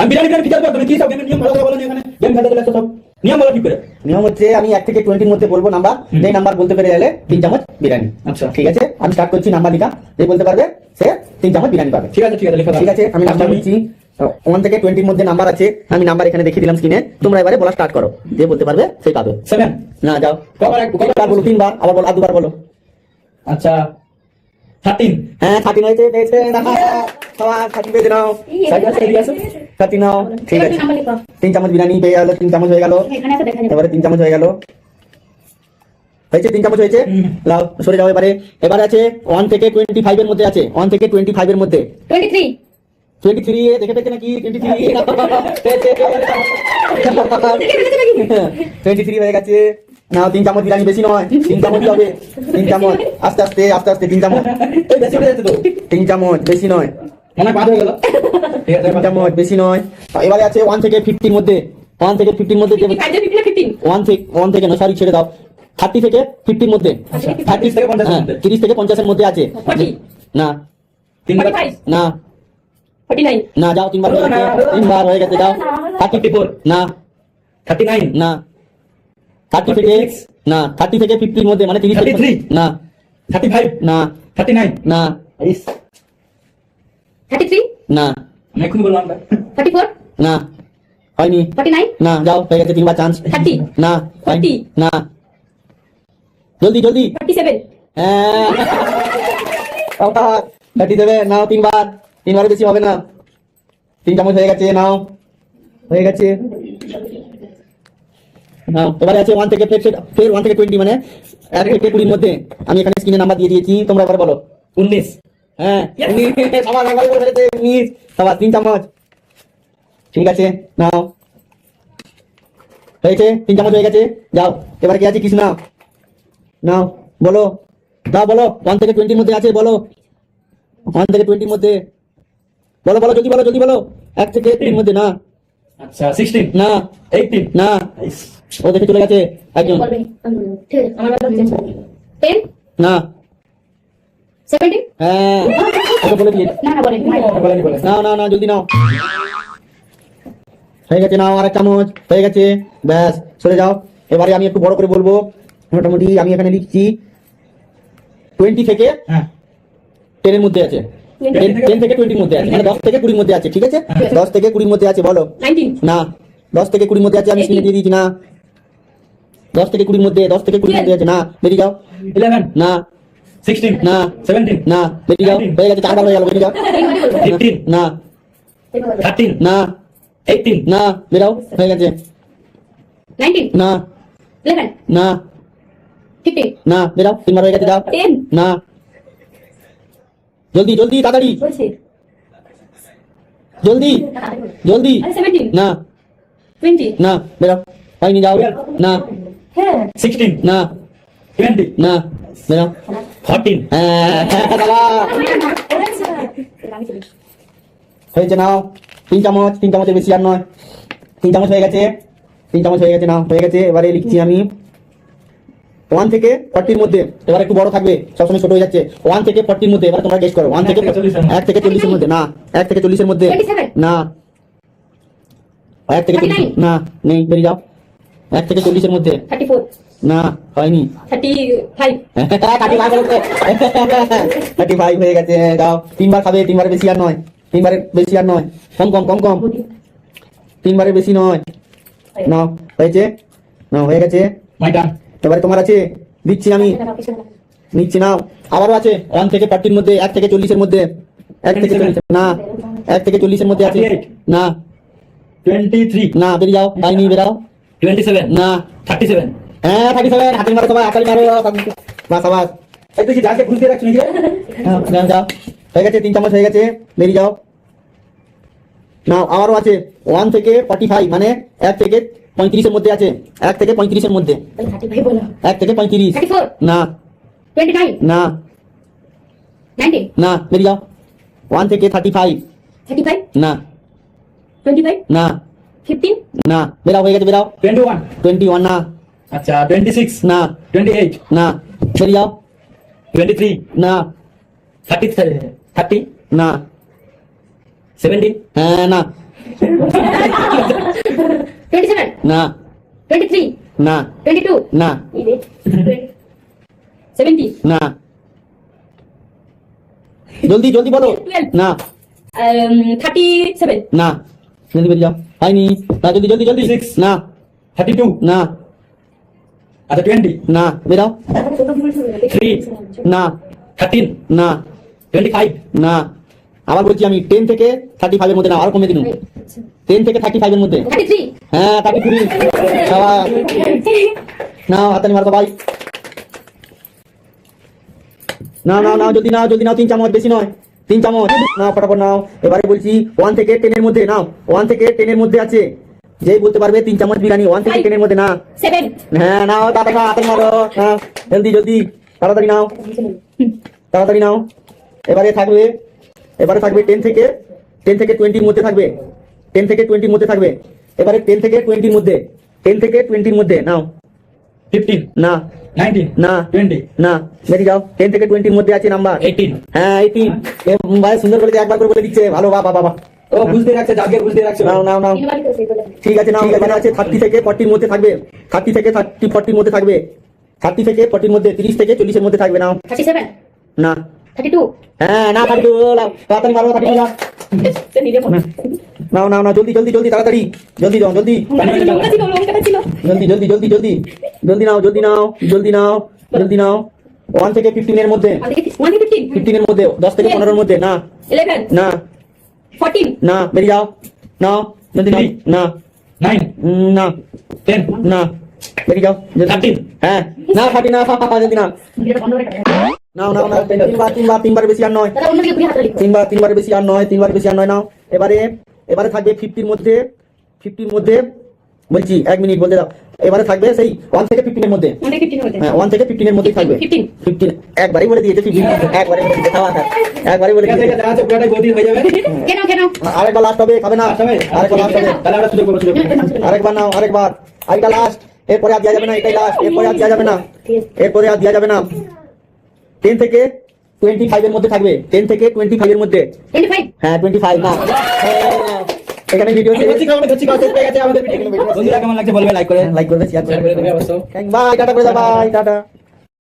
আমি বিরিয়ানি খেতে পারবো, তুমি কি সব গেমের নিয়ম ভালো করে বলো না, এখানে গেম খেলতে গেলে সব নিয়ম বলো ঠিক করে। নিয়ম হচ্ছে আমি 1 থেকে 20 মধ্যে বলবো নাম্বার, যেই নাম্বার বলতে পেরে গেলে 3 চামচ বিরিয়ানি। আচ্ছা ঠিক আছে, আমি স্টার্ট করছি নাম্বার লিখা, যে বলতে পারবে সে 3 চামচ বিরিয়ানি পাবে। ঠিক আছে লেখা ঠিক আছে, আমি নাম্বার বলছি 1 থেকে 20 মধ্যে নাম্বার আছে, আমি নাম্বার এখানে দেখিয়ে দিলাম স্ক্রিনে, তোমরা এবারে বলা স্টার্ট করো, যে বলতে পারবে সেই পাবে। 7 না যাও, কবার বলো 3 বার, আবার বলো, আর 2 বার বলো। আচ্ছা 13 হ্যাঁ 13 হয়েছে, পেয়েছে না সবার 30 পেয়ে নাও, 30 নাও। ঠিক আছে, 3 চামচ বিরিয়ানি পেয়ে গেল, 3 চামচ হয়ে গেল, এবারে 3 চামচ হয়ে গেল, হয়েছে 3 চামচ হয়েছে। লাও সরে যাও, এবারে আছে 1 থেকে 25 এর মধ্যে আছে, 1 থেকে 25 এর মধ্যে 23 দেখে পেয়েছে নাকি? 23 হয়ে গেছে। নাও 3 চামচ বিরিয়ানি, বেশি নয়, 3 চামচ হবে, 3 চামচ, আস্তে আস্তে 3 চামচ, এই বেশি হয়ে যাচ্ছে তো, 3 চামচ, বেশি নয়, অনেক বাদ হয়ে গেল। ঠিক আছে 3 চামচ, বেশি নয়। এবারে আছে 1 থেকে 50 এর মধ্যে, 1 থেকে 50 এর মধ্যে 1 থেকে না, সরি ছেড়ে দাও, 30 থেকে 50 এর মধ্যে, 30 থেকে 50 এর মধ্যে, 30 থেকে 50 এর মধ্যে আছে। না 3 না না, যাও 3 বার হয়ে গেছে, 3 বার হয়ে গেছে, যাও 34 না 39 না 30 থেকে না, 30 থেকে 50 এর মধ্যে, মানে 30 থেকে 33 না 35 না 39 না না আমি এখন বললাম না, হয়নি না, যাও হয়ে গেছে, 3 বার চান্স। না হয়নি, না, জলদি জলদি, হ্যাঁ 37 নাও, 3 বার, 3 বারের বেশি হবে না, 3 চামচ হয়ে গেছে, নাও হয়ে গেছে। নাও এবারে আছে 1 থেকে ফের 1 থেকে 20, মানে 1 থেকে 20 এর মধ্যে, আমি এখানে স্ক্রিনে নাম্বার দিয়ে দিয়েছি, তোমরা এবার বলো। 19 হ্যাঁ 19, সবার একবার বলে ফেলেছে 19, সবার 3 চামচ। ঠিক আছে, নাও হয়েছে, 3 চামচ হয়ে গেছে, যাও এবারে কি আছে, কিছু নাও, নাও বলো, দাও বলো, 1 থেকে 20 এর মধ্যে আছে, বলো 1 থেকে 20 এর মধ্যে, বলো বলো, জলদি বলো, জলদি বলো, 1 থেকে 20 এর মধ্যে। না আচ্ছা 16 না 18 না, ও দেখে চলে গেছে একজন। না হ্যাঁ, ওকে বলে দিয়ে, নাও নাও নাও, জলদি নাও, হয়ে গেছে, নাও আর 1 চামচ হয়ে গেছে, ব্যাস সরে যাও। এবারে আমি একটু বড় করে বলবো, মোটামুটি আমি এখানে লিখছি 20 থেকে হ্যাঁ 10 এর মধ্যে আছে, 10 থেকে 20 এর মধ্যে আছে, মানে 10 থেকে 20 এর মধ্যে আছে। ঠিক আছে, 10 থেকে 20 এর মধ্যে আছে, বলো। না 10 থেকে 20 এর মধ্যে আছে, আমি স্ক্রিনে দিয়ে দিয়েছি। না 10 থেকে 20 এর মধ্যে, 10 থেকে 20 এর মধ্যে আছে, না বেরিয়ে যাও। 11 না 16 না 17 না, বেরিয়ে যাও, হয়ে গেছে, 4 বার হয়ে গেল, বেরিয়ে যাও। 15 না 13 না 18 না, বেরাও, হয়ে গেছে। না না না, বেরাও, 3 বার হয়ে গেছে, যাও। না জলদি জলদি, তাড়াতাড়ি জলদি জলদি, না না, বেরাও, হয়নি, যাও। না 16 না 20 না, বেরাও। 14 হ্যাঁ বাবা, হয়েছে, নাও 3 চামচ, 3 চামচের বেশি আর নয়, 3 চামচ হয়ে গেছে, 3 চামচ হয়ে গেছে, নাও হয়ে গেছে। এবারে লিখছি আমি 1 থেকে 40 এর মধ্যে, এবার একটু বড় থাকবে, সবসময় ছোট হয়ে যাচ্ছে। 1 থেকে 40 এর মধ্যে, এবার তোমরা গেস করো, 1 থেকে 1 থেকে 40 এর মধ্যে, না 1 থেকে 40 এর মধ্যে, না 1 থেকে 40, না নেই, বেরিয়ে যাও। 1 থেকে 40 এর মধ্যে, না হয়নি, 35 হয়ে গেছে, যাও। 3 বার খাবে, 3 বারের বেশি আর নয়, 3 বারের বেশি আর নয়, কম কম কম কম, 3 বারের বেশি নয়, নাও হয়েছে, নাও হয়ে গেছে। মাই টার্ন এবারে তোমার আছে, দিচ্ছি আমি, নিচ্ছি, নাও। আবারও আছে 1 থেকে 40 এর মধ্যে, 1 থেকে 40 এর মধ্যে, 1 থেকে 40, না 1 থেকে 40 এর মধ্যে আছে, না 23 না, বেরিয়ে যাও, হয়নি, বেরাও। 27 না 37 হ্যাঁ 37, হাতের মারো সবাই, হাতালি মারো, বাস আবার, এই তুই কি যাকে ঘুরতে রাখছিস নাকি রে? যাও যাও, হয়ে গেছে, 3 চামচ হয়ে গেছে, বেরিয়ে যাও। নাও আবারও আছে 1 থেকে 45, মানে 1 থেকে 35 এর মধ্যে আছে, 1 থেকে 35 এর মধ্যে, 1 থেকে 35, না না না, বেরিয়ে যাও। 1 থেকে 35, না না না, বেরাও, হয়ে গেছে, বেরাও। 21 21 না আচ্ছা 26 না 28 না, বেরিয়ে যাও। 23 না 30 30 না 17 হ্যাঁ, না 27, না 23, না 22, না 70, না জলদি জলদি বলো 12, না 37, না জলদি বেরিয়ে যাও হয়নি না জলদি জলদি জলদি Six. না 32 না আচ্ছা 20 না বেরাও 3 না 13 না 25 না আবার বলছি আমি 10 থেকে 35 এর মধ্যে না আরো কমে দিন 10 থেকে 35 এর মধ্যে 33, হ্যাঁ 33 সবাই নাও হাতানি মারো ভাই না না না জলদি নাও 3 চামচ বেশি নয় 3 চামচ নাও ফটাফট নাও এবারে বলছি 1 থেকে 10 এর মধ্যে নাও 1 থেকে 10 এর মধ্যে আছে যেই বলতে পারবে 3 চামচ বিরিয়ানি 1 থেকে 10 এর মধ্যে না 7, হ্যাঁ নাও তাড়াতাড়ি নাও হাতানি মারো হ্যাঁ জলদি জলদি তাড়াতাড়ি নাও তাড়াতাড়ি নাও এবারে থাকবে 10 থেকে 20 এর মধ্যে থাকবে 10 থেকে 20 এর মধ্যে থাকবে এবারে 10 থেকে 20 এর মধ্যে 10 থেকে 20 এর মধ্যে নাও 15 না 19 না 20 না বেরিয়ে যাও 10 থেকে 20 এর মধ্যে আছে নাম্বার 18 হ্যাঁ 18 এ ভাই সুন্দর করে একবার করে বলে দিচ্ছে ভালো বাবা বাবা ও বুঝতে রাখছে জাগে বুঝতে রাখছে নাও নাও নাও ঠিক আছে নাও এখানে আছে 30 থেকে 40 এর মধ্যে থাকবে 30 থেকে 40 এর মধ্যে থাকবে 30 থেকে 40 এর মধ্যে 30 থেকে 40 এর মধ্যে থাকবে নাও 37, না 32, হ্যাঁ না 32 নাও তাড়াতাড়ি মারো 32 নাও নাও নাও নাও জলদি জলদি জলদি তাড়াতাড়ি জলদি যাও জলদি জলদি জলদি জলদি জলদি জলদি নাও জলদি নাও জলদি নাও জলদি নাও 1 থেকে 15 এর মধ্যে 15 এর মধ্যে 10 থেকে 15 এর মধ্যে না 11, না 14, না বেরিয়ে যাও নাও জলদি নাও না 9 না 10 না বেরিয়ে যাও জলদি 13 হ্যাঁ না 30 না জলদি না নাও নাও নাও তিনবার বেশি আর নয় তিনবার বেশি আর নয় নাও এবারে থাকবে 50 এর মধ্যে বলছি 1 মিনিট বলতে দাও এবারে থাকবে সেই 1 থেকে 15 এর মধ্যে হ্যাঁ 1 থেকে 15 এর মধ্যে থাকবে 15 একবারই বলে দিয়েছে 15 একবারই বলে দিয়েছে একবারই বলে ঠিক আছে দিয়েছে আছে পুরোটাই গদি হয়ে যাবে আরেকবার লাস্ট হবে খাবে না আরেকবার লাস্ট হবে তাহলে আমরা সুযোগ করব আরেকবার নাও আরেকটা লাস্ট এরপরে আর দেওয়া যাবে না এটাই লাস্ট এরপরে আর দেওয়া যাবে না 10 থেকে 25 এর মধ্যে থাকবে 10 থেকে 25 এর মধ্যে হ্যাঁ 25 না এখানে ভিডিও ধরছি পেয়ে গেছে আমাদের ভিডিও বন্ধুরা কেমন লাগছে বলবে লাইক করে লাইক করবে শেয়ার শেয়ার করে দেবে অবশ্য বাই টাটা করে দাও বাই টাটা